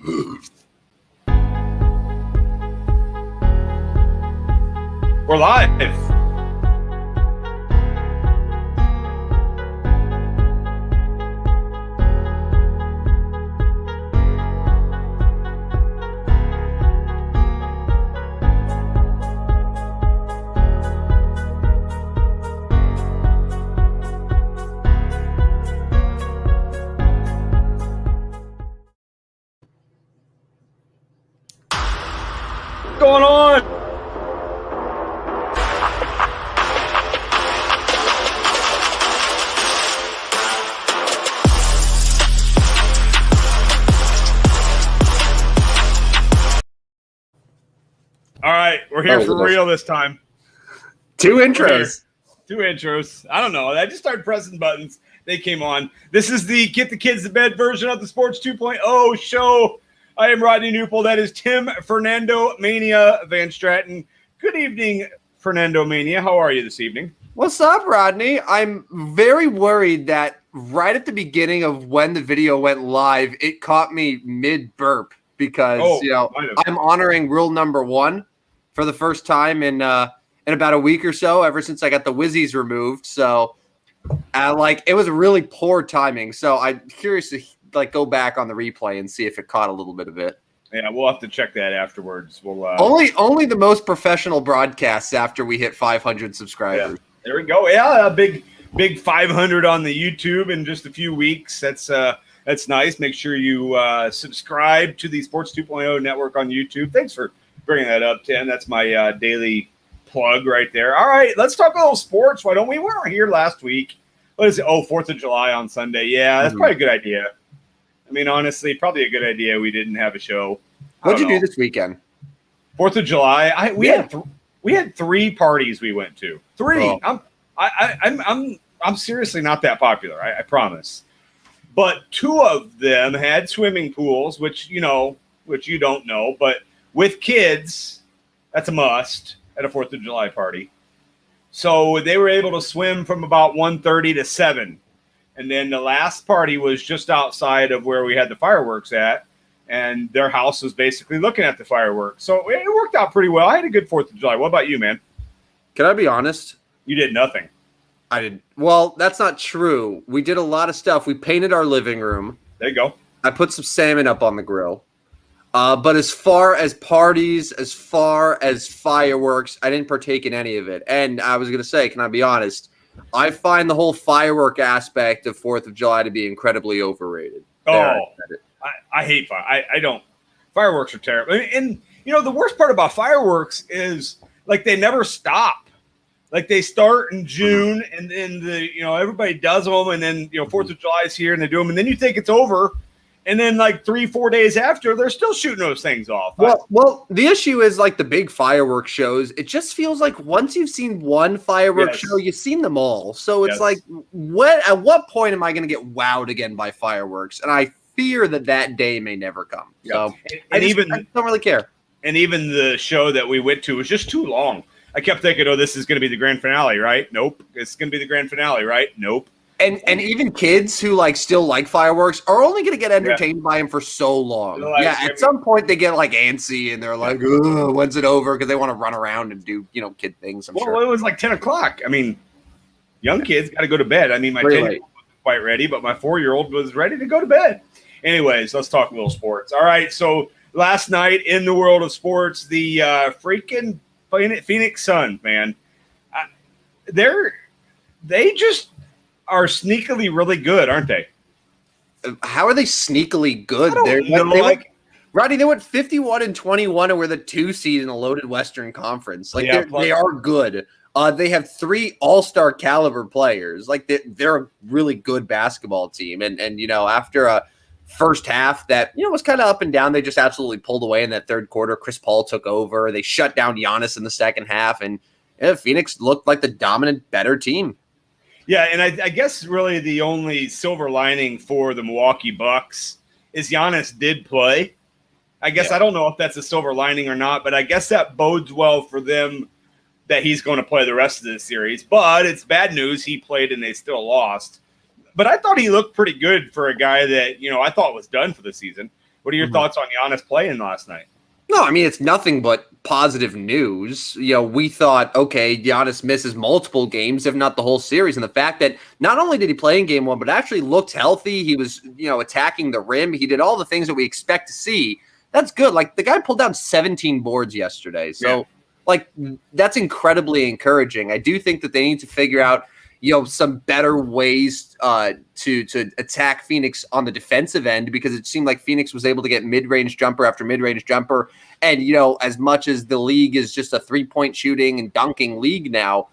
We're live. What's going on? All right, we're here for real this time. Two intros. I don't know. I just started pressing buttons. They came on. This is the Get the Kids to Bed version of the Sports 2.0 show. I am Rodney Newpol. That is Tim Fernando Mania Van Stratton. Good evening, Fernando Mania. How are you this evening? What's up, Rodney? I'm very worried that right at the beginning of when the video went live, it caught me mid-burp because I'm honoring rule number 1 for the first time in about a week or so, ever since I got the Wizzies removed. So, it was really poor timing. So I'm curious to go back on the replay and see if it caught a little bit of it. Yeah, we'll have to check that afterwards. We'll only the most professional broadcasts after we hit 500 subscribers. Yeah, there we go. Yeah, a big 500 on the YouTube in just a few weeks. That's nice. Make sure you subscribe to the Sports 2.0 network on YouTube. Thanks for bringing that up, Tim. That's my daily plug right there. All right, let's talk a little sports. Why don't we? We weren't here last week. What is it? 4th of July on Sunday. Yeah, that's probably a good idea. I mean, honestly, probably a good idea we didn't have a show. What'd you do this weekend? 4th of July. We had 3 parties we went to. 3. Oh. I'm seriously not that popular. I promise. But 2 of them had swimming pools, which you don't know, but with kids, that's a must at a 4th of July party. So they were able to swim from about 1:30 to 7. And then the last party was just outside of where we had the fireworks at. And their house was basically looking at the fireworks. So it worked out pretty well. I had a good 4th of July. What about you, man? Can I be honest? You did nothing. I didn't. Well, that's not true. We did a lot of stuff. We painted our living room. There you go. I put some salmon up on the grill. But as far as parties, as far as fireworks, I didn't partake in any of it. And I was going to say, can I be honest? I find the whole firework aspect of 4th of July to be incredibly overrated. I hate fire. I don't. Fireworks are terrible. And the worst part about fireworks is they never stop. They start in June and then everybody does them. And then, 4th of July is here and they do them. And then you think it's over. And then 3-4 days after, they're still shooting those things off. Well, the issue is the big fireworks shows. It just feels like once you've seen one fireworks show, you've seen them all. So it's at what point am I going to get wowed again by fireworks? And I fear that day may never come. Yeah. So I don't really care. And even the show that we went to was just too long. I kept thinking, this is going to be the grand finale, right? Nope. It's going to be the grand finale, right? Nope. And even kids who still like fireworks are only going to get entertained by them for so long. At some point they get antsy and they're like, when's it over? Because they want to run around and do kid things. I'm sure. It was 10 o'clock. I mean, young kids got to go to bed. I mean, my 10-year-old wasn't quite ready, but my 4-year-old was ready to go to bed. Anyways, let's talk a little sports. All right, so last night in the world of sports, the freaking Phoenix Suns, man, they just are sneakily really good, aren't they? How are they sneakily good? Rodney, they went 51-21 and we're the 2 seed in a loaded Western Conference. They are good. They have 3 all-star caliber players. They're a really good basketball team. And after a first half that was kind of up and down, they just absolutely pulled away in that third quarter. Chris Paul took over. They shut down Giannis in the second half, and Phoenix looked like the dominant, better team. Yeah, and I guess really the only silver lining for the Milwaukee Bucks is Giannis did play. I guess I don't know if that's a silver lining or not, but I guess that bodes well for them that he's going to play the rest of the series. But it's bad news. He played and they still lost. But I thought he looked pretty good for a guy that, I thought was done for the season. What are your thoughts on Giannis playing last night? No, I mean, it's nothing but positive news. We thought, okay, Giannis misses multiple games, if not the whole series. And the fact that not only did he play in game one, but actually looked healthy. He was, attacking the rim. He did all the things that we expect to see. That's good. Like, the guy pulled down 17 boards yesterday. So, that's incredibly encouraging. I do think that they need to figure out, some better ways to attack Phoenix on the defensive end, because it seemed like Phoenix was able to get mid-range jumper after mid-range jumper. And, as much as the league is just a three-point shooting and dunking league now,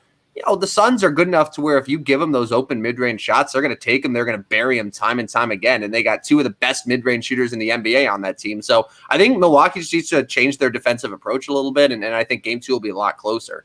the Suns are good enough to where if you give them those open mid-range shots, they're going to take them. They're going to bury them time and time again. And they got two of the best mid-range shooters in the NBA on that team. So I think Milwaukee just needs to change their defensive approach a little bit. And I think game 2 will be a lot closer.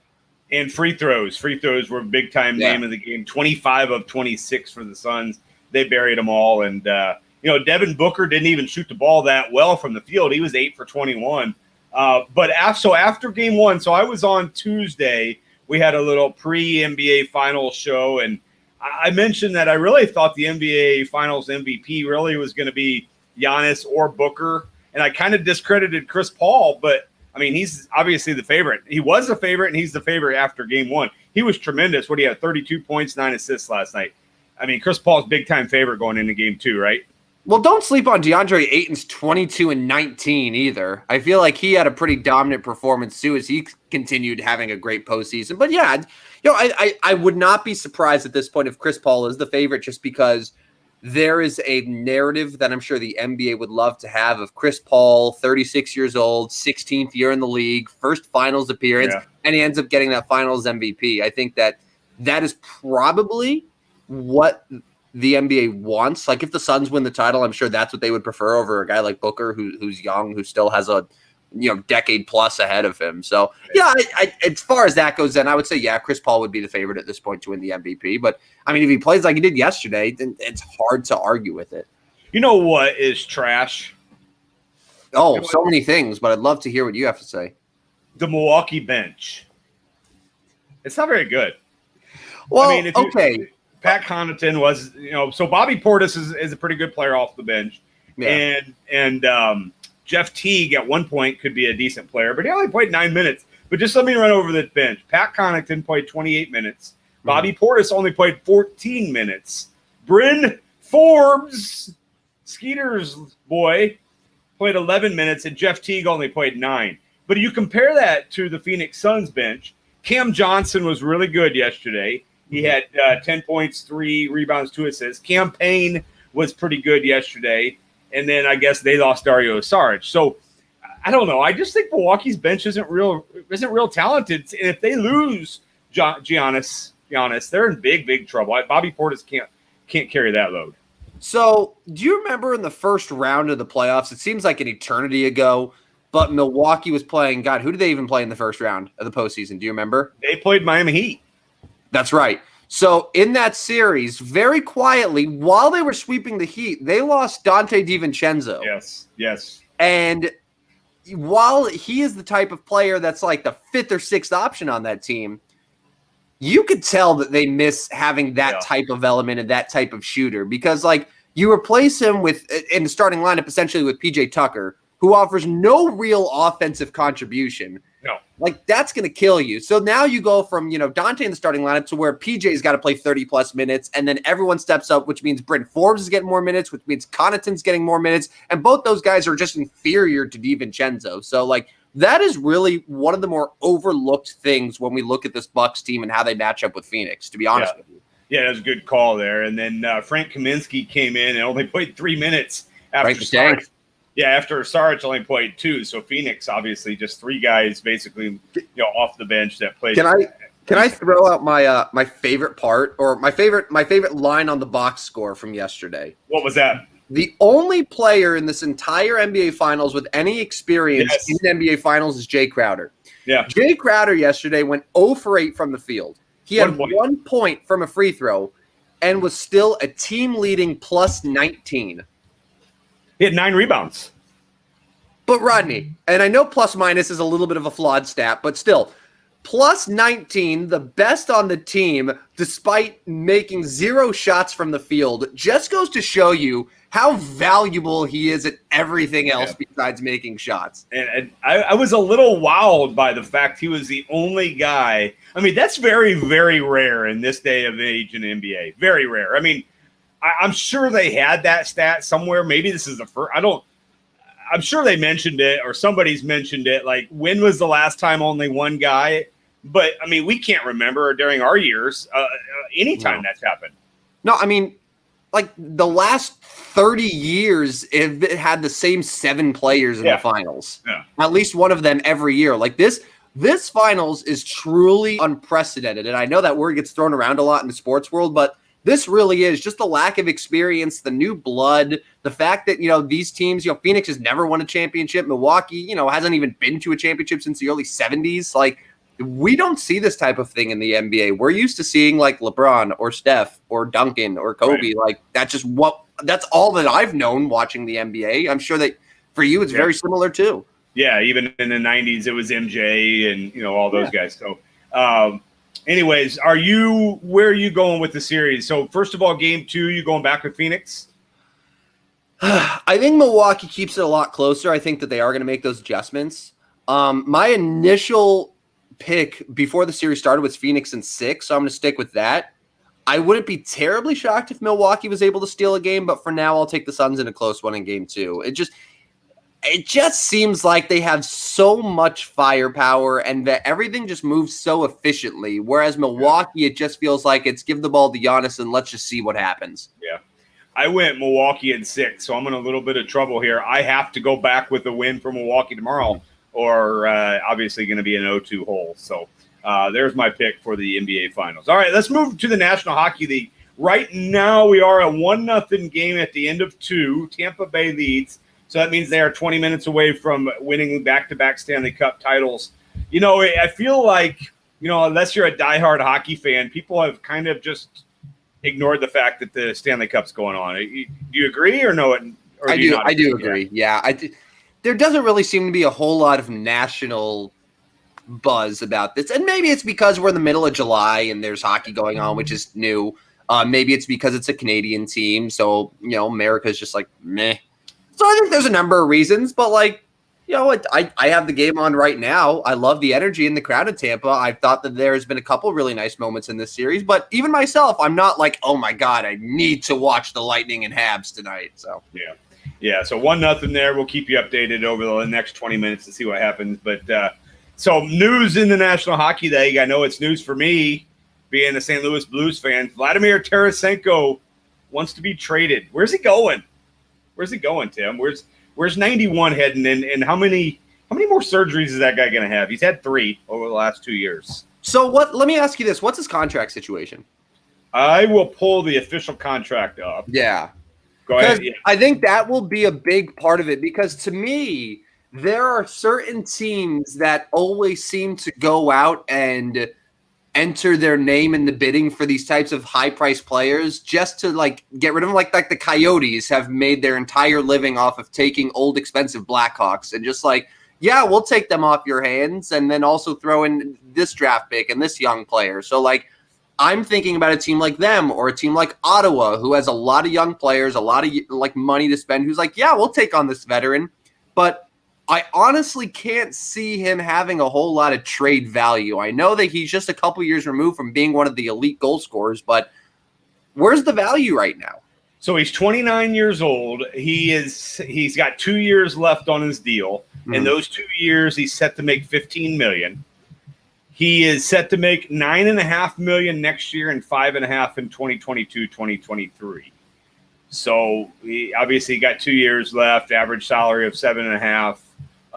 And free throws. Free throws were a big-time name of the game. 25 of 26 for the Suns. They buried them all. And, Devin Booker didn't even shoot the ball that well from the field. He was 8 for 21. But after game 1, so I was on Tuesday. We had a little pre-NBA Finals show, and I mentioned that I really thought the NBA Finals MVP really was going to be Giannis or Booker. And I kind of discredited Chris Paul, but he's obviously the favorite. He was the favorite, and he's the favorite after game 1. He was tremendous. What he had 32 points, 9 assists last night. Chris Paul's big-time favorite going into game 2, right? Well, don't sleep on DeAndre Ayton's 22 and 19 either. I feel like he had a pretty dominant performance too as he continued having a great postseason. But yeah, I would not be surprised at this point if Chris Paul is the favorite, just because there is a narrative that I'm sure the NBA would love to have of Chris Paul, 36 years old, 16th year in the league, first finals appearance, and he ends up getting that finals MVP. I think that is probably what the NBA wants. Like, if the Suns win the title, I'm sure that's what they would prefer over a guy like Booker, who's young, who still has a decade plus ahead of him. So yeah, I as far as that goes, then I would say Chris Paul would be the favorite at this point to win the MVP. But if he plays like he did yesterday, then it's hard to argue with it. You know what is trash? Oh, so many things, but I'd love to hear what you have to say. The Milwaukee bench. It's not very good. Well, okay. Pat Connaughton was, so Bobby Portis is a pretty good player off the bench. Yeah. And Jeff Teague at one point could be a decent player, but he only played 9 minutes. But just let me run over the bench. Pat Connaughton played 28 minutes. Bobby Portis only played 14 minutes. Bryn Forbes, Skeeter's boy, played 11 minutes, and Jeff Teague only played 9. But you compare that to the Phoenix Suns bench. Cam Johnson was really good yesterday. He had 10 points, 3 rebounds, 2 assists. Cam Payne was pretty good yesterday. And then I guess they lost Dario Saric. So I don't know. I just think Milwaukee's bench isn't real talented. And if they lose Giannis, they're in big trouble. Bobby Portis can't carry that load. So do you remember in the first round of the playoffs, it seems like an eternity ago, but Milwaukee was playing, God, who did they even play in the first round of the postseason? Do you remember? They played Miami Heat. That's right. So in that series, very quietly, while they were sweeping the Heat, they lost Dante DiVincenzo. Yes. And while he is the type of player that's like the 5th or 6th option on that team, you could tell that they miss having that type of element and that type of shooter, because like you replace him with in the starting lineup essentially with PJ Tucker, who offers no real offensive contribution. No. Like, that's going to kill you. So now you go from, Dante in the starting lineup to where PJ's got to play 30-plus minutes, and then everyone steps up, which means Bryn Forbes is getting more minutes, which means Connaughton's getting more minutes, and both those guys are just inferior to DiVincenzo. So, like, that is really one of the more overlooked things when we look at this Bucks team and how they match up with Phoenix, to be honest with you. Yeah, that was a good call there. And then Frank Kaminsky came in and only played 3 minutes after Saric. Yeah, after Saric only played 2, so Phoenix obviously just 3 guys basically, off the bench that played. Can I throw out my my favorite part, or my favorite line on the box score from yesterday? What was that? The only player in this entire NBA Finals with any experience in the NBA Finals is Jay Crowder. Yeah, Jay Crowder yesterday went 0 for 8 from the field. He had 1 point from a free throw, and was still a team-leading plus 19. He had 9 rebounds. But Rodney, and I know plus minus is a little bit of a flawed stat, but still, plus 19, the best on the team, despite making 0 shots from the field, just goes to show you how valuable he is at everything else besides making shots. And I was a little wowed by the fact he was the only guy. I mean, that's very, very rare in this day of age in the NBA. Very rare. I mean, I'm sure they had that stat somewhere. Maybe this is the first. I'm sure they mentioned it or somebody's mentioned it. Like, when was the last time only one guy? But, I mean, we can't remember during our years anytime that's happened. No, I mean, like the last 30 years, it had the same 7 players in the finals. Yeah. At least one of them every year. Like this finals is truly unprecedented. And I know that word gets thrown around a lot in the sports world, but this really is just the lack of experience, the new blood, the fact that, these teams, Phoenix has never won a championship. Milwaukee, hasn't even been to a championship since the early 70s. Like, we don't see this type of thing in the NBA. We're used to seeing like LeBron or Steph or Duncan or Kobe. Right. Like, that's all that I've known watching the NBA. I'm sure that for you, it's very similar too. Yeah. Even in the 90s, it was MJ and, all those guys. So, anyways, where are you going with the series? So first of all, game 2, you going back with Phoenix? I think Milwaukee keeps it a lot closer. I think that they are going to make those adjustments. My initial pick before the series started was Phoenix in 6, so I'm going to stick with that. I wouldn't be terribly shocked if Milwaukee was able to steal a game, but for now I'll take the Suns in a close one in game 2. It just seems like they have so much firepower and that everything just moves so efficiently, whereas Milwaukee, it just feels like it's give the ball to Giannis and let's just see what happens. Yeah. I went Milwaukee in 6, so I'm in a little bit of trouble here. I have to go back with a win for Milwaukee tomorrow, or obviously going to be an 0-2 hole. So there's my pick for the NBA Finals. All right, let's move to the National Hockey League. Right now we are a 1-0 game at the end of 2. Tampa Bay leads, so that means they are 20 minutes away from winning back-to-back Stanley Cup titles. I feel like, unless you're a diehard hockey fan, people have kind of just ignored the fact that the Stanley Cup's going on. Do you agree or no? Or I do agree. Yeah, there doesn't really seem to be a whole lot of national buzz about this. And maybe it's because we're in the middle of July and there's hockey going on, which is new. Maybe it's because it's a Canadian team. So, America's just like, meh. So I think there's a number of reasons. But, like, I have the game on right now. I love the energy in the crowd in Tampa. I've thought that there's been a couple really nice moments in this series. But even myself, I'm not like, oh, my God, I need to watch the Lightning and Habs tonight. So, yeah. Yeah, so 1-0 there. We'll keep you updated over the next 20 minutes to see what happens. But so news in the National Hockey League. I know it's news for me, being a St. Louis Blues fan. Vladimir Tarasenko wants to be traded. Where's he going? Tim? Where's 91 heading in? And how many more surgeries is that guy going to have? He's had 3 over the last 2 years. So let me ask you this. What's his contract situation? I will pull the official contract up. Yeah. Go ahead. Yeah. I think that will be a big part of it because to me, there are certain teams that always seem to go out and enter their name in the bidding for these types of high-priced players just to like get rid of them. Like the Coyotes have made their entire living off of taking old, expensive Blackhawks and just like, yeah, we'll take them off your hands and then also throw in this draft pick and this young player. So like, I'm thinking about a team like them or a team like Ottawa who has a lot of young players, a lot of like money to spend, who's like, yeah, we'll take on this veteran. But I honestly can't see him having a whole lot of trade value. I know that he's just a couple years removed from being one of the elite goal scorers, where's the value right now? So he's 29 years old. He's got 2 years left on his deal. Mm-hmm. In those 2 years, he's set to make $15 million. He is set to make $9.5 million next year and $5.5 million in 2022, 2023. So he obviously got 2 years left, average salary of $7.5 million,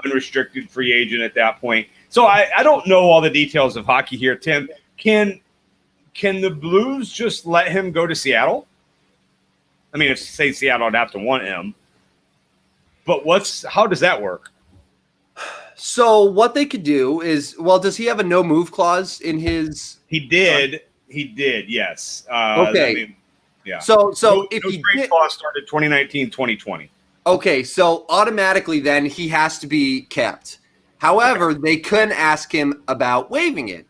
unrestricted free agent at that point. So I don't know all the details of hockey here, Tim. Can the Blues just let him go to Seattle? I mean, if say Seattle would have to want him, but how does that work? So what they could do is, does he have a no move clause in his? He did. Yes. Okay. Yeah. So if he trade clause started 2019, 2020. Okay. So automatically then he has to be kept. However, they couldn't ask him about waiving it.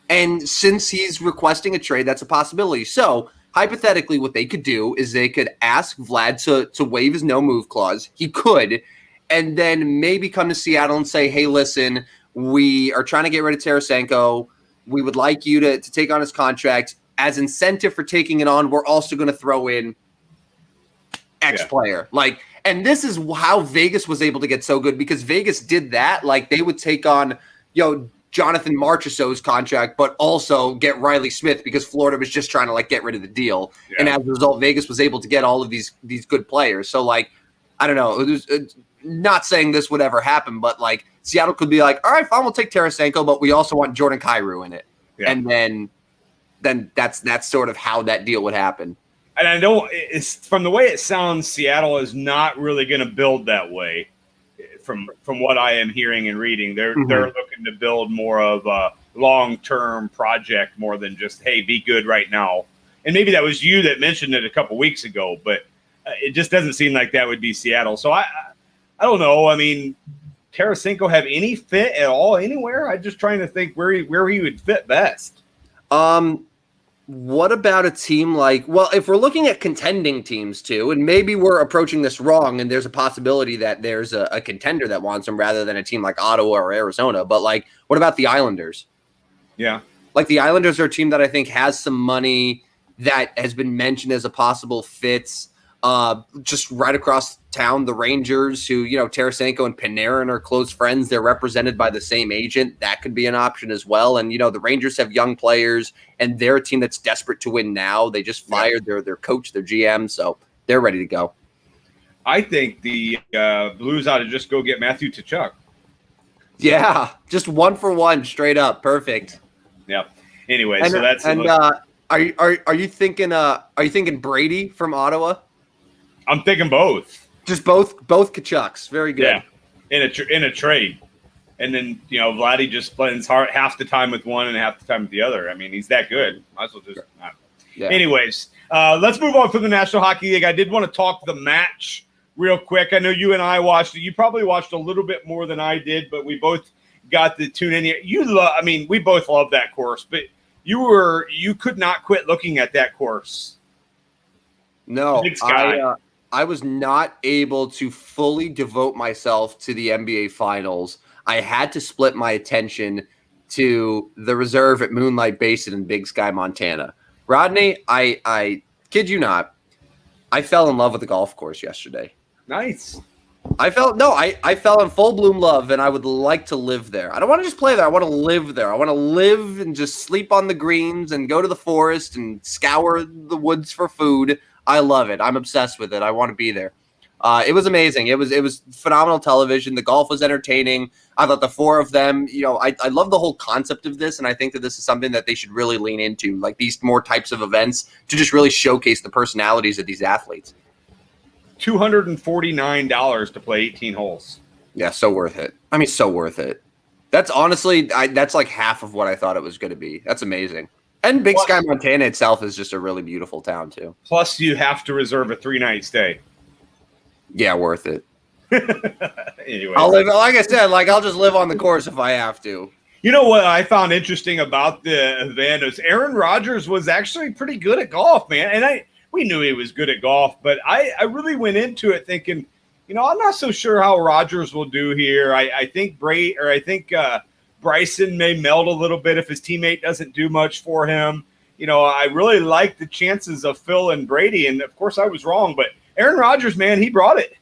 And since he's requesting a trade, that's a possibility. So hypothetically, what they could do is they could ask Vlad to waive his no-move clause. He could, and then maybe come to Seattle and say, hey, listen, we are trying to get rid of Tarasenko. We would like you to take on his contract. As incentive for taking it on, we're also going to throw in X player. And this is how Vegas was able to get so good, because Vegas did that. Like, they would take on, Jonathan Marchessault's contract, but also get Riley Smith because Florida was just trying to get rid of the deal. Yeah. And as a result, Vegas was able to get all of these good players. So I don't know. It's not saying this would ever happen, but Seattle could be all right, fine, we'll take Tarasenko, but we also want Jordan Kyrou in it. Yeah. And then that's sort of how that deal would happen. And I know it's from the way it sounds, Seattle is not really going to build that way. From what I am hearing and reading, they're looking to build more of a long-term project more than just, hey, be good right now. And maybe that was you that mentioned it a couple weeks ago, but it just doesn't seem like that would be Seattle. So I don't know. I mean, Tarasenko have any fit at all anywhere? I'm just trying to think where he would fit best. What about a team if we're looking at contending teams too, and maybe we're approaching this wrong, and there's a possibility that there's a contender that wants him rather than a team like Ottawa or Arizona. But what about the Islanders? Yeah. The Islanders are a team that I think has some money that has been mentioned as a possible fit. Just right across town, the Rangers, who, Tarasenko and Panarin are close friends. They're represented by the same agent. That could be an option as well. And, the Rangers have young players, and they're a team that's desperate to win now. They just fired their coach, their GM, so they're ready to go. I think the Blues ought to just go get Matthew Tkachuk. Yeah, just 1-for-1, straight up. Perfect. Yeah. Anyway, so that's are you thinking Brady from Ottawa? I'm thinking both. Just both Tkachuks. Very good. Yeah, in a trade. And then, Vladdy just spends half the time with one and half the time with the other. I mean, he's that good. Might as well just Anyways, let's move on from the National Hockey League. I did want to talk the match real quick. I know you and I watched it. You probably watched a little bit more than I did, but we both got to tune in here. We both love that course, but you could not quit looking at that course. No, I was not able to fully devote myself to the NBA Finals. I had to split my attention to the reserve at Moonlight Basin in Big Sky, Montana. Rodney, I kid you not, I fell in love with the golf course yesterday. Nice. I fell in full bloom love, and I would like to live there. I don't want to just play there. I want to live there. I want to live and just sleep on the greens and go to the forest and scour the woods for food. I love it. I'm obsessed with it. I want to be there. It was amazing. It was phenomenal television. The golf was entertaining. I thought the four of them, I love the whole concept of this, and I think that this is something that they should really lean into, these more types of events to just really showcase the personalities of these athletes. $249 to play 18 holes. Yeah, so worth it. I mean, so worth it. That's honestly, that's half of what I thought it was going to be. That's amazing. And Big Sky, Montana itself is just a really beautiful town, too. Plus, you have to reserve a 3-night stay. Yeah, worth it. Anyway, I'll live, like I said, I'll just live on the course if I have to. You know what I found interesting about the event is Aaron Rodgers was actually pretty good at golf, man. And we knew he was good at golf, but I really went into it thinking, I'm not so sure how Rodgers will do here. I think Bryson may melt a little bit if his teammate doesn't do much for him. I really like the chances of Phil and Brady, and of course I was wrong, but Aaron Rodgers, man, he brought it.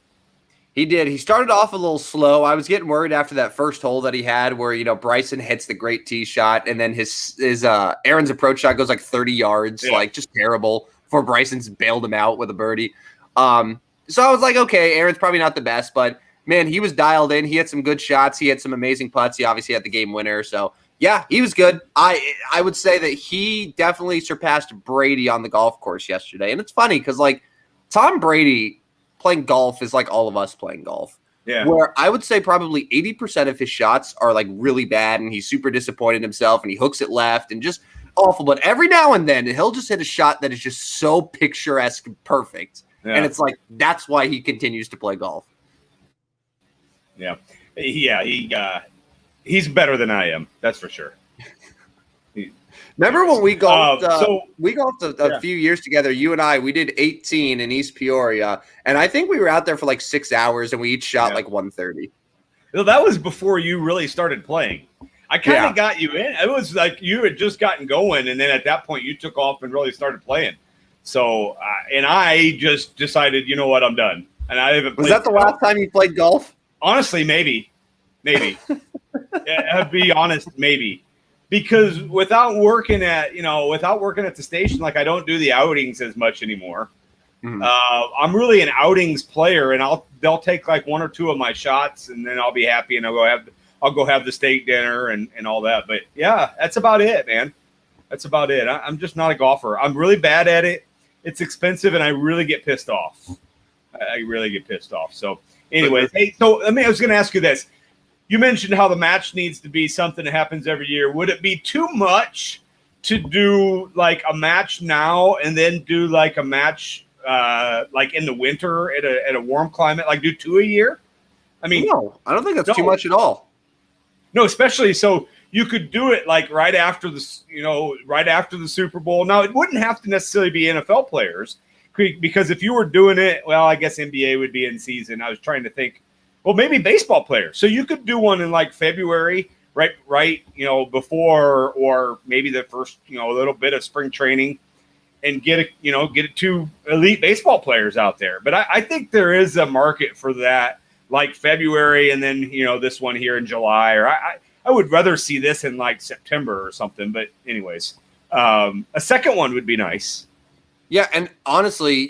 He did. He started off a little slow. I was getting worried after that first hole that he had where, Bryson hits the great tee shot, and then his Aaron's approach shot goes 30 yards, just terrible, before Bryson's bailed him out with a birdie. So I was like, okay, Aaron's probably not the best, but man, he was dialed in. He had some good shots. He had some amazing putts. He obviously had the game winner. So yeah, he was good. I would say that he definitely surpassed Brady on the golf course yesterday. And it's funny because Tom Brady playing golf is like all of us playing golf. Yeah. Where I would say probably 80% of his shots are really bad, and he's super disappointed in himself, and he hooks it left and just awful. But every now and then he'll just hit a shot that is just so picturesque, perfect. Yeah. And it's that's why he continues to play golf. Yeah. Yeah. He's better than I am. That's for sure. Remember when we golfed? We golfed a few years together. You and I, we did 18 in East Peoria, and I think we were out there for like 6 hours, and we each shot like 130. Well, that was before you really started playing. I kind of got you in. It was like you had just gotten going, and then at that point, you took off and really started playing. So, and I just decided, you know what, I'm done. And I haven't. Was that the last time you played golf? Honestly, maybe. I'll be honest, maybe. Because without working at the station, like I don't do the outings as much anymore. Mm-hmm. I'm really an outings player, and they'll take like one or two of my shots, and then I'll be happy, and I'll go have the steak dinner and all that. But yeah, that's about it, man. That's about it. I'm just not a golfer. I'm really bad at it. It's expensive, and I really get pissed off. I really get pissed off. So, anyways, hey, I was going to ask you this. You mentioned how the match needs to be something that happens every year. Would it be too much to do like a match now and then do like a match like in the winter at a warm climate, like do 2 a year? I mean, no, I don't think that's too much at all. No, especially so you could do it like right after the Super Bowl. Now, it wouldn't have to necessarily be NFL players because if you were doing it, well, I guess NBA would be in season. I was trying to think. Well, maybe baseball players. So you could do one in like February, right, before or maybe the first, a little bit of spring training, and get it to elite baseball players out there. But I think there is a market for that, like February, and then this one here in July. Or I would rather see this in like September or something. But anyways, a second one would be nice. Yeah, and honestly,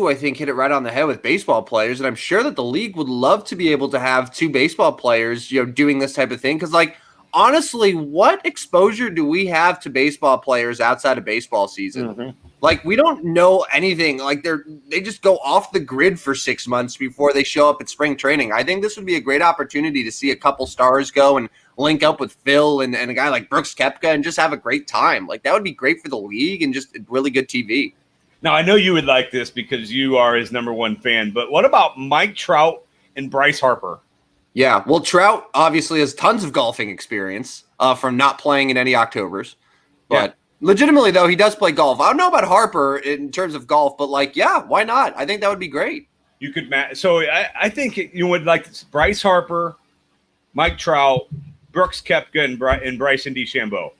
I think, hit it right on the head with baseball players, and I'm sure that the league would love to be able to have two baseball players, doing this type of thing. Because, like, honestly, what exposure do we have to baseball players outside of baseball season? Mm-hmm. Like, we don't know anything. Like, they just go off the grid for 6 months before they show up at spring training. I think this would be a great opportunity to see a couple stars go and link up with Phil and a guy like Brooks Koepka and just have a great time. Like, that would be great for the league and just really good TV. Now, I know you would like this because you are his number one fan, but what about Mike Trout and Bryce Harper? Yeah, well, Trout obviously has tons of golfing experience from not playing in any Octobers. But legitimately, though, he does play golf. I don't know about Harper in terms of golf, but, like, yeah, why not? I think that would be great. You could match. So I think you would like Bryce Harper, Mike Trout, Brooks Koepka, and Bryson DeChambeau.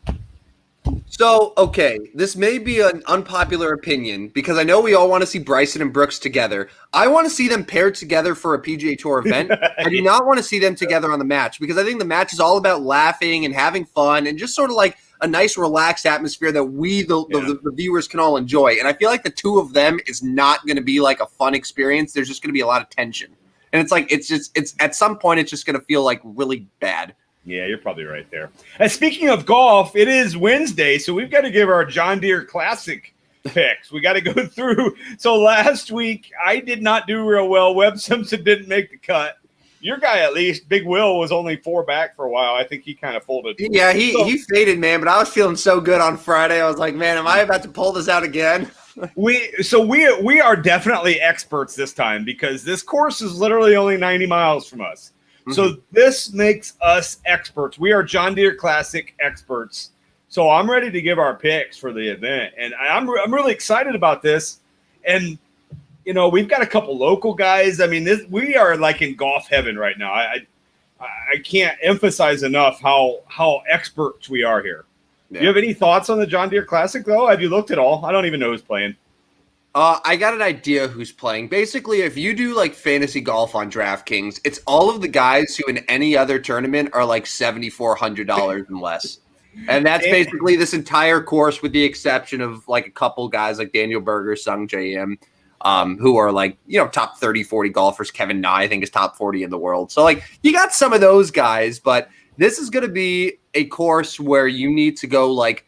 So, okay, this may be an unpopular opinion because I know we all want to see Bryson and Brooks together. I want to see them paired together for a PGA Tour event. I do not want to see them together on the match because I think the match is all about laughing and having fun and just sort of like a nice relaxed atmosphere that the viewers can all enjoy. And I feel like the two of them is not going to be like a fun experience. There's just going to be a lot of tension. And it's like, it's at some point, it's just going to feel like really bad. Yeah, you're probably right there. And speaking of golf, it is Wednesday, so we've got to give our John Deere Classic picks. We got to go through. So last week, I did not do real well. Webb Simpson didn't make the cut. Your guy, at least, Big Will, was only 4 back for a while. I think he kind of folded. Yeah, he faded, man, but I was feeling so good on Friday. I was like, man, am I about to pull this out again? We are definitely experts this time because this course is literally only 90 miles from us. So this makes us experts. We are John Deere Classic experts. So I'm ready to give our picks for the event, and I'm really excited about this. And we've got a couple local guys. I mean, we are like in golf heaven right now. I can't emphasize enough how experts we are here. Yeah. Do you have any thoughts on the John Deere Classic though? Have you looked at all? I don't even know who's playing. I got an idea who's playing. Basically, if you do like fantasy golf on DraftKings, it's all of the guys who in any other tournament are like $7,400 and less. And that's basically this entire course with the exception of like a couple guys like Daniel Berger, Sung J.M., who are like, top 30, 40 golfers. Kevin Na, I think, is top 40 in the world. So like you got some of those guys, but this is going to be a course where you need to go like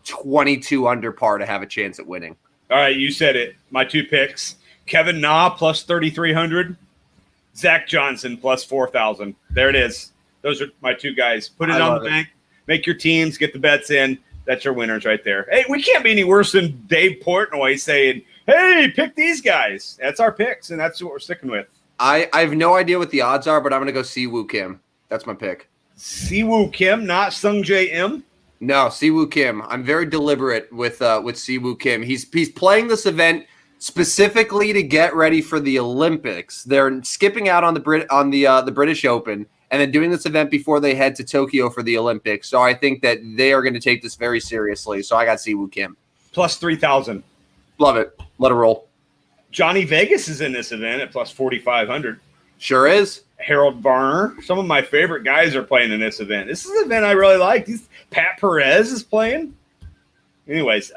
22 under par to have a chance at winning. All right, you said it. My 2 picks: Kevin Na plus 3,300, Zach Johnson plus 4,000. There it is. Those are my 2 guys. Put it on the bank. Make your teams. Get the bets in. That's your winners right there. Hey, we can't be any worse than Dave Portnoy saying, "Hey, pick these guys." That's our picks, and that's what we're sticking with. I have no idea what the odds are, but I'm going to go see Woo Kim. That's my pick. Siwoo Kim, not Sung J M. No, Siwoo Kim. I'm very deliberate with Siwoo Kim. He's playing this event specifically to get ready for the Olympics. They're skipping out on the British Open and then doing this event before they head to Tokyo for the Olympics. So I think that they are going to take this very seriously. So I got Siwoo Kim. Plus 3,000. Love it. Let it roll. Johnny Vegas is in this event at plus 4,500. Sure is. Harold Varner. Some of my favorite guys are playing in this event. This is an event I really like. Pat Perez is playing. Anyways,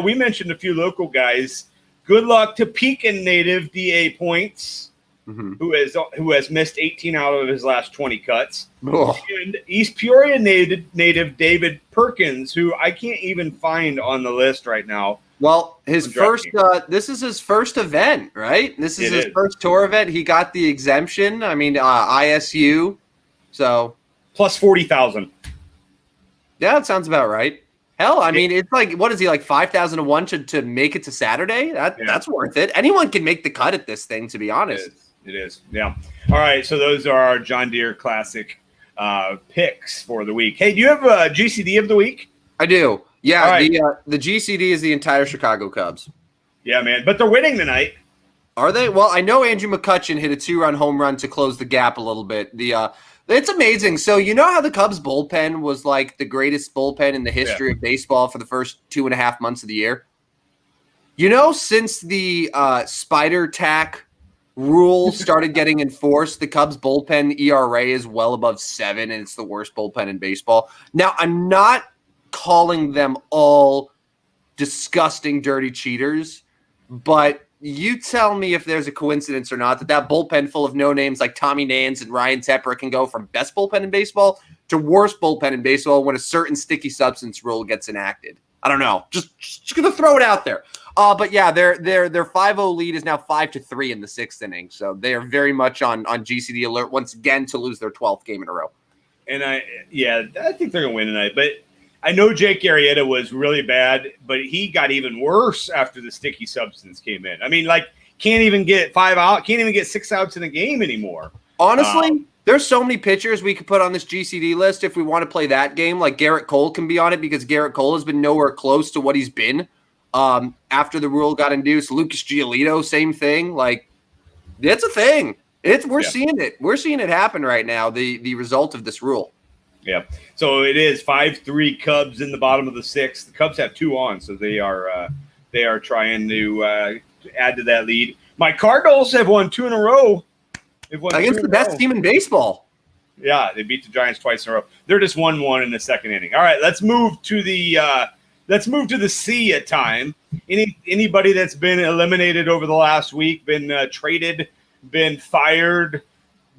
we mentioned a few local guys. Good luck to Pekin native DA Points, who has missed 18 out of his last 20 cuts. Oh. And East Peoria native David Perkins, who I can't even find on the list right now. Well, this is his first event, right? This is his first tour event. He got the exemption. I mean, ISU. So plus 40,000. Yeah, that sounds about right. Hell, I mean, it's like, what is he, like 5,000 to 1 to make it to Saturday? That's worth it. Anyone can make the cut at this thing, to be honest. It is. Yeah. All right. So those are our John Deere Classic picks for the week. Hey, do you have a GCD of the week? I do. Yeah. Right. The GCD is the entire Chicago Cubs. Yeah, man. But they're winning tonight. Are they? Well, I know Andrew McCutchen hit a 2-run home run to close the gap a little bit. It's amazing. So you know how the Cubs bullpen was like the greatest bullpen in the history of baseball for the first 2.5 months of the year? You know, since the spider tack rule started getting enforced, the Cubs bullpen ERA is well above 7, and it's the worst bullpen in baseball. Now, I'm not calling them all disgusting, dirty cheaters, but you tell me if there's a coincidence or not that bullpen full of no-names like Tommy Nance and Ryan Tepper can go from best bullpen in baseball to worst bullpen in baseball when a certain sticky substance rule gets enacted. I don't know. Just going to throw it out there. But yeah, their 5-0 lead is now 5-3 in the 6th inning. So they are very much on GCD alert once again to lose their 12th game in a row. And I think they're going to win tonight. But I know Jake Arrieta was really bad, but he got even worse after the sticky substance came in. I mean, like, can't even get 5 out, can't even get 6 outs in a game anymore. Honestly, there's so many pitchers we could put on this GCD list if we want to play that game. Like Garrett Cole can be on it because Garrett Cole has been nowhere close to what he's been after the rule got induced. Lucas Giolito, same thing. Like, it's a thing. We're seeing it. We're seeing it happen right now, the result of this rule. Yeah. So it is 5-3 Cubs in the bottom of the 6th. The Cubs have 2 on, so they are trying to add to that lead. My Cardinals have won 2 in a row. They've won against the best team in baseball. Yeah, they beat the Giants twice in a row. They're just 1-1 in the 2nd inning. All right, let's move to the SIA time. Anybody that's been eliminated over the last week, been traded, been fired,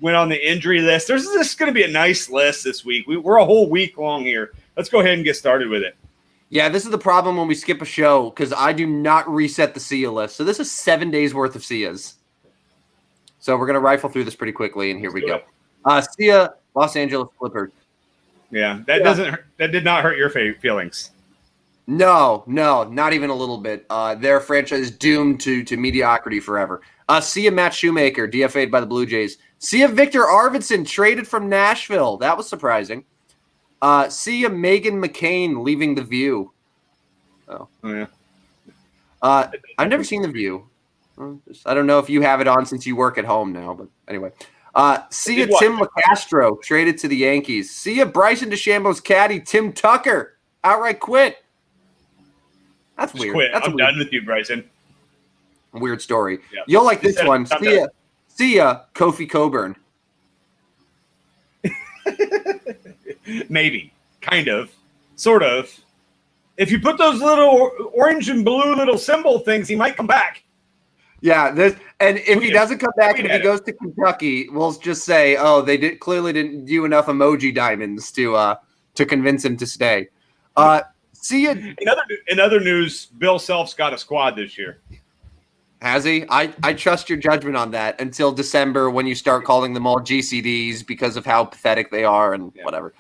went on the injury list. This is going to be a nice list this week. We're a whole week long here. Let's go ahead and get started with it. Yeah, this is the problem when we skip a show because I do not reset the SIA list. So this is 7 days worth of SIAs. So we're going to rifle through this pretty quickly, and here we go. SIA, Los Angeles Clippers. Yeah, that did not hurt your feelings. No, not even a little bit. Their franchise is doomed to mediocrity forever. SIA Matt Shoemaker, DFA'd by the Blue Jays. SIA Victor Arvidsson, traded from Nashville. That was surprising. SIA Megan McCain, leaving The View. Oh yeah. I've never seen The View. I don't know if you have it on since you work at home now, but anyway. SIA Tim LaCastro, traded to the Yankees. SIA Bryson DeChambeau's caddy, Tim Tucker, outright quit. That's weird. Quit. I'm done with you, Bryson. Weird story. Yep. You'll like this one. SIA Kofi Coburn. Maybe. Kind of. Sort of. If you put those little orange and blue little symbol things, he might come back. Yeah, and if he doesn't come back and if he goes to Kentucky, we'll just say, "Oh, they clearly didn't do enough emoji diamonds to convince him to stay." SIA. In other news, Bill Self's got a squad this year. Has he? I trust your judgment on that until December when you start calling them all GCDs because of how pathetic they are and whatever.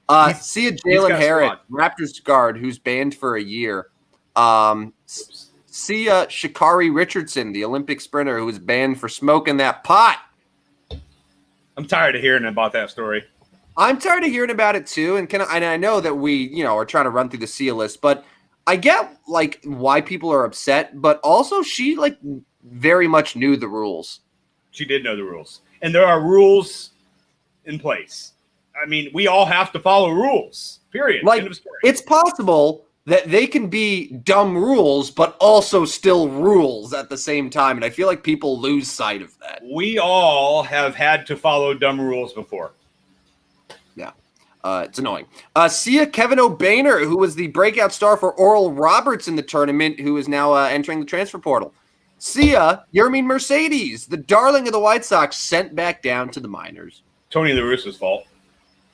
SIA Jalen Harrod, Raptors guard, who's banned for a year. SIA Sha'Carri Richardson, the Olympic sprinter who was banned for smoking that pot. I'm tired of hearing about that story. I'm tired of hearing about it too, and I know that we, are trying to run through the Sia list, but I get like why people are upset, but also she like very much knew the rules. She did know the rules, and there are rules in place. I mean, we all have to follow rules. Period. Like, it's possible that they can be dumb rules, but also still rules at the same time, and I feel like people lose sight of that. We all have had to follow dumb rules before. Yeah. It's annoying. Sia Kevin O'Bainer, who was the breakout star for Oral Roberts in the tournament, who is now entering the transfer portal. Sia Yermin Mercedes, the darling of the White Sox, sent back down to the minors. Tony La Russa's fault.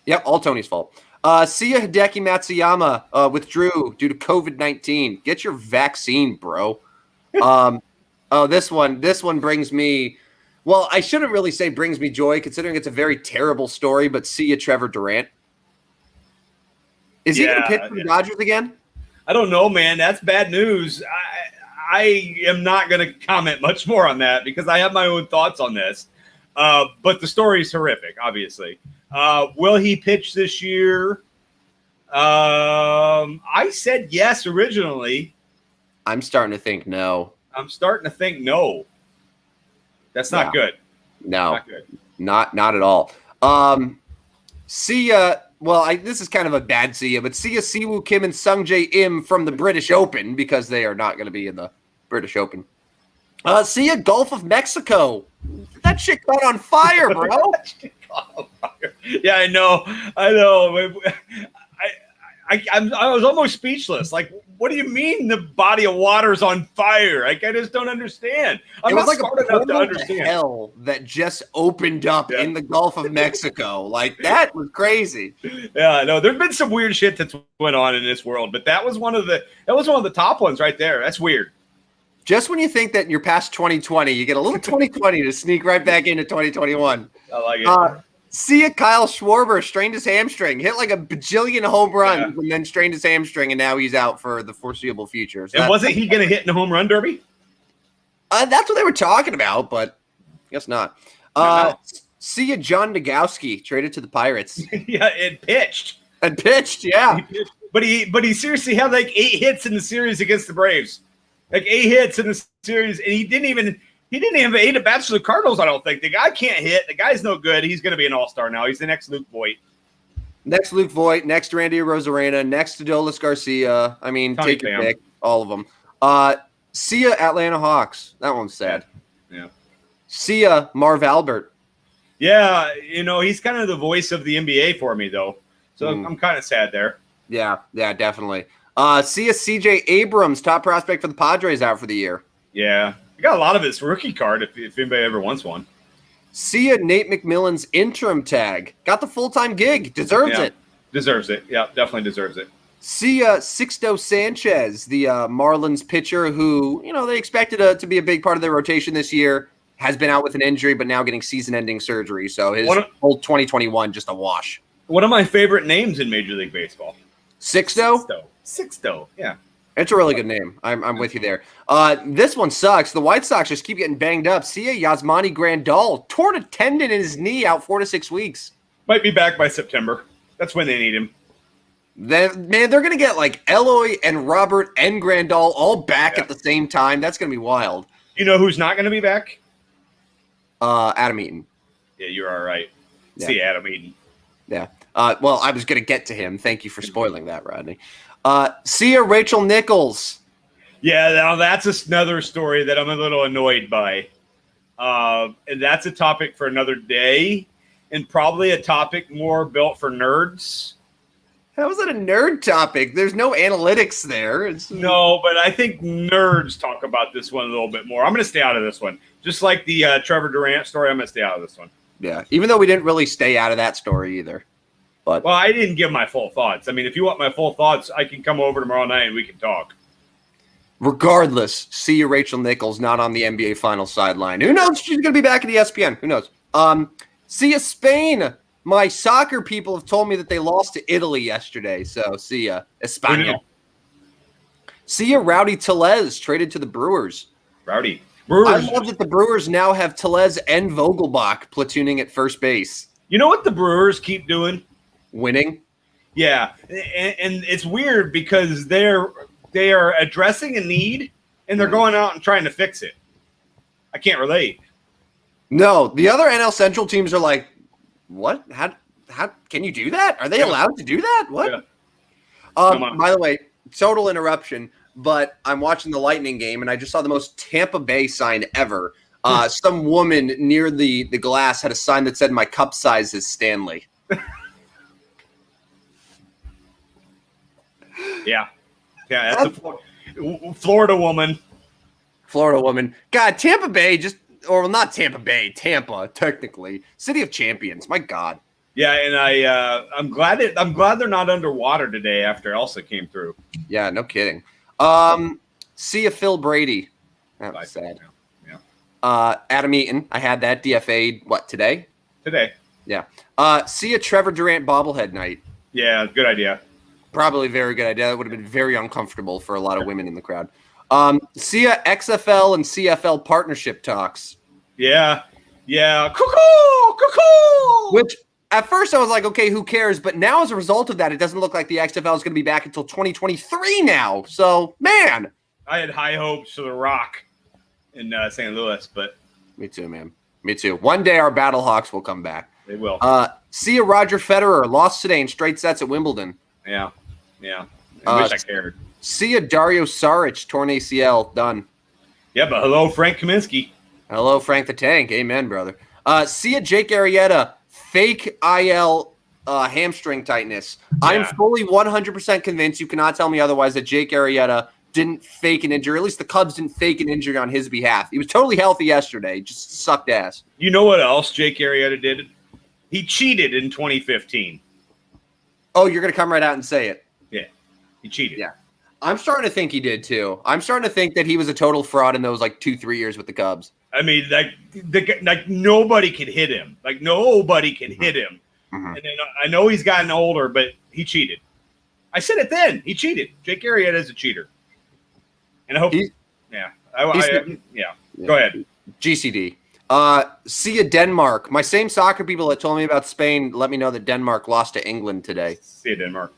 Yep, all Tony's fault. Sia Hideki Matsuyama withdrew due to COVID-19. Get your vaccine, bro. This one brings me. Well, I shouldn't really say brings me joy, considering it's a very terrible story. But Sia Trevor Durant. Is he going to pitch for the Dodgers again? I don't know, man. That's bad news. I am not going to comment much more on that because I have my own thoughts on this. But the story is horrific, obviously. Will he pitch this year? I said yes originally. I'm starting to think no. I'm starting to think no. That's not good. No, not good. Not at all. Sia. Well, this is kind of a bad Sia, but Sia Siwoo Kim and Sung Jae Im from the British Open because they are not going to be in the British Open. Sia Gulf of Mexico. That shit caught on fire, bro. Yeah, I know. I was almost speechless. Like, what do you mean the body of water is on fire? Like, I just don't understand. It was like a portal to hell that just opened up in the Gulf of Mexico. Like, that was crazy. Yeah, no, there's been some weird shit that's went on in this world, but that was one of the top ones right there. That's weird. Just when you think that you're past 2020, you get a little 2020 to sneak right back into 2021. I like it. Sia Kyle Schwarber strained his hamstring, hit like a bajillion home runs, and then strained his hamstring, and now he's out for the foreseeable future. So and wasn't he going to hit in the home run derby? That's what they were talking about, but I guess not. Sia John Nagowski traded to the Pirates. Yeah, it pitched. Yeah. But he seriously had like 8 hits in the series against the Braves. Like 8 hits in the series, and he didn't even have 8 at-bats for the Cardinals, I don't think. The guy can't hit. The guy's no good. He's going to be an all-star now. He's the next Luke Voit. Next Randy Arozarena, next Adolis Garcia. I mean, take your pick. All of them. Sia Atlanta Hawks. That one's sad. Yeah. Sia Marv Albert. Yeah, he's kind of the voice of the NBA for me, though. So I'm kind of sad there. Yeah, definitely. Sia CJ Abrams, top prospect for the Padres, out for the year. Yeah. I got a lot of his rookie card if anybody ever wants one. Sia Nate McMillan's interim tag. Got the full-time gig. Deserves it. Deserves it. Yeah, definitely deserves it. Sia Sixto Sanchez, the Marlins pitcher who, they expected to be a big part of their rotation this year, has been out with an injury, but now getting season-ending surgery. So his whole 2021 just a wash. One of my favorite names in Major League Baseball. Sixto, yeah. It's a really good name. I'm with you there. This one sucks. The White Sox just keep getting banged up. Sia Yasmani Grandal torn a tendon in his knee, out 4 to 6 weeks. Might be back by September. That's when they need him. Then, man, they're going to get like Eloy and Robert and Grandal all back at the same time. That's going to be wild. You know who's not going to be back? Adam Eaton. Yeah, you're all right. Yeah. See Adam Eaton. Yeah. Well, I was going to get to him. Thank you for spoiling that, Rodney. Sia Rachel Nichols. Yeah, now that's another story that I'm a little annoyed by. And that's a topic for another day and probably a topic more built for nerds. How is it a nerd topic? There's no analytics there. No, but I think nerds talk about this one a little bit more. I'm going to stay out of this one. Just like the Trevor Durant story, I'm going to stay out of this one. Yeah, even though we didn't really stay out of that story either. But well, I didn't give my full thoughts. I mean, if you want my full thoughts, I can come over tomorrow night and we can talk. Regardless, Sia Rachel Nichols not on the NBA Finals sideline. Who knows? She's going to be back at ESPN. Who knows? Sia Spain. My soccer people have told me that they lost to Italy yesterday. So, Sia España. Sia Rowdy Tellez traded to the Brewers. Brewers. I love that the Brewers now have Tellez and Vogelbach platooning at first base. You know what the Brewers keep doing? winning. Yeah, and it's weird because they are addressing a need and they're going out and trying to fix it. I can't relate. No, the other NL Central teams are like, what? How can you do that? Are they allowed to do that? What? Yeah. By the way, total interruption, but I'm watching the Lightning game and I just saw the most Tampa Bay sign ever. Some woman near the glass had a sign that said, "My cup size is Stanley." Yeah, that's a Florida woman. Florida woman. God, Tampa Bay not Tampa Bay, Tampa, technically. City of Champions. My God. Yeah, and I'm glad they're not underwater today after Elsa came through. Yeah, no kidding. See ya, Phil Brady. That was sad. Yeah. Adam Eaton. I had that DFA'd, today? Today. Yeah. See ya, Trevor Durant bobblehead night. Yeah, good idea. Probably a very good idea. That would have been very uncomfortable for a lot of women in the crowd. See ya, XFL and CFL partnership talks. Yeah. Cuckoo! Which at first I was like, okay, who cares? But now as a result of that, it doesn't look like the XFL is going to be back until 2023 now. So, man. I had high hopes for The Rock in St. Louis, but. Me too, man. Me too. One day our Battlehawks will come back. They will. See ya, Roger Federer. Lost today in straight sets at Wimbledon. Yeah. I wish I cared. See ya, Dario Saric, torn ACL, done. Yeah, but hello, Frank Kaminsky. Hello, Frank the Tank. Amen, brother. See ya, Jake Arrieta, fake IL hamstring tightness. Yeah. I am fully 100% convinced, you cannot tell me otherwise, that Jake Arrieta didn't fake an injury. Or at least the Cubs didn't fake an injury on his behalf. He was totally healthy yesterday, just sucked ass. You know what else Jake Arrieta did? He cheated in 2015. Oh, you're going to come right out and say it. Yeah, he cheated. Yeah. I'm starting to think he did too. I'm starting to think that he was a total fraud in those 2-3 years with the Cubs. I mean, like nobody could hit him. Like nobody can hit him. Mm-hmm. And then I know he's gotten older, but he cheated. I said it then. He cheated. Jake Arrieta is a cheater. And I hope. Yeah. Go ahead. GCD. See ya, Denmark. My same soccer people that told me about Spain let me know that Denmark lost to England today. See ya, Denmark.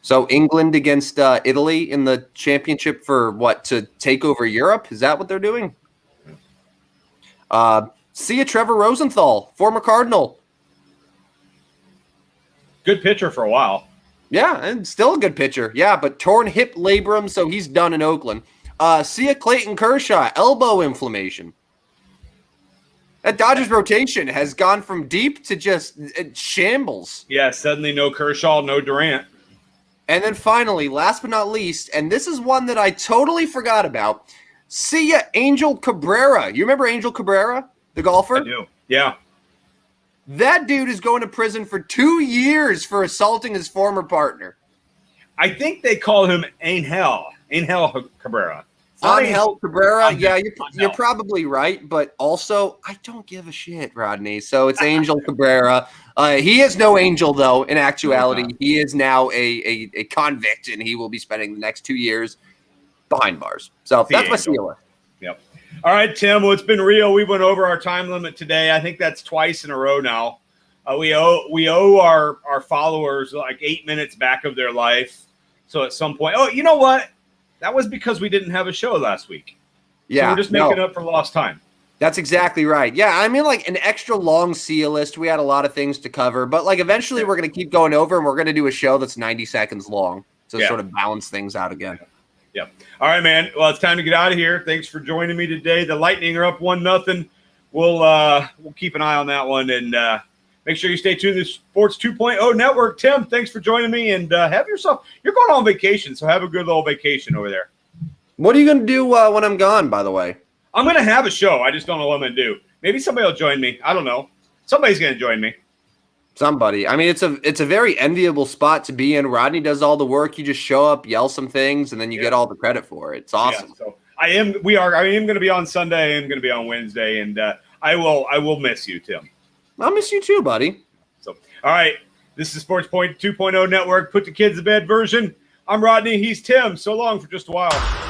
So England against Italy in the championship for what, to take over Europe? Is that what they're doing? See ya, Trevor Rosenthal, former Cardinal. Good pitcher for a while. Yeah, and still a good pitcher. Yeah, but torn hip labrum, so he's done in Oakland. See ya, Clayton Kershaw, elbow inflammation. That Dodgers rotation has gone from deep to just shambles. Yeah, suddenly no Kershaw, no Durant. And then finally, last but not least, and this is one that I totally forgot about. See ya, Angel Cabrera. You remember Angel Cabrera, the golfer? I do. Yeah. That dude is going to prison for 2 years for assaulting his former partner. I think they call him Angel Cabrera. Angel Cabrera. Yeah, you're probably right, but also I don't give a shit, Rodney. So it's Angel Cabrera. He is no angel, though. In actuality, he is now a convict, and he will be spending the next 2 years behind bars. So that's my seal. Yep. All right, Tim. Well, it's been real. We went over our time limit today. I think that's twice in a row now. We owe our followers 8 minutes back of their life. So at some point, you know what? That was because we didn't have a show last week. Yeah, so we're just making up for lost time. That's exactly right. Yeah, I mean, an extra long seal list. We had a lot of things to cover, but eventually we're going to keep going over, and we're going to do a show that's 90 seconds long to sort of balance things out again. Yeah. All right, man. Well, it's time to get out of here. Thanks for joining me today. The Lightning are up 1-0. We'll keep an eye on that one, and make sure you stay tuned to the Sports 2.0 Network. Tim, thanks for joining me, and have yourself – you're going on vacation, so have a good little vacation over there. What are you going to do when I'm gone, by the way? I'm going to have a show. I just don't know what I'm going to do. Maybe somebody will join me. I don't know. Somebody's going to join me. Somebody. I mean, it's a very enviable spot to be in. Rodney does all the work. You just show up, yell some things, and then you get all the credit for it. It's awesome. Yeah, so I am going to be on Sunday. I am going to be on Wednesday, and I will miss you, Tim. I'll miss you too, buddy. So, all right. This is Sports Point 2.0 Network. Put the kids to bed version. I'm Rodney. He's Tim. So long for just a while.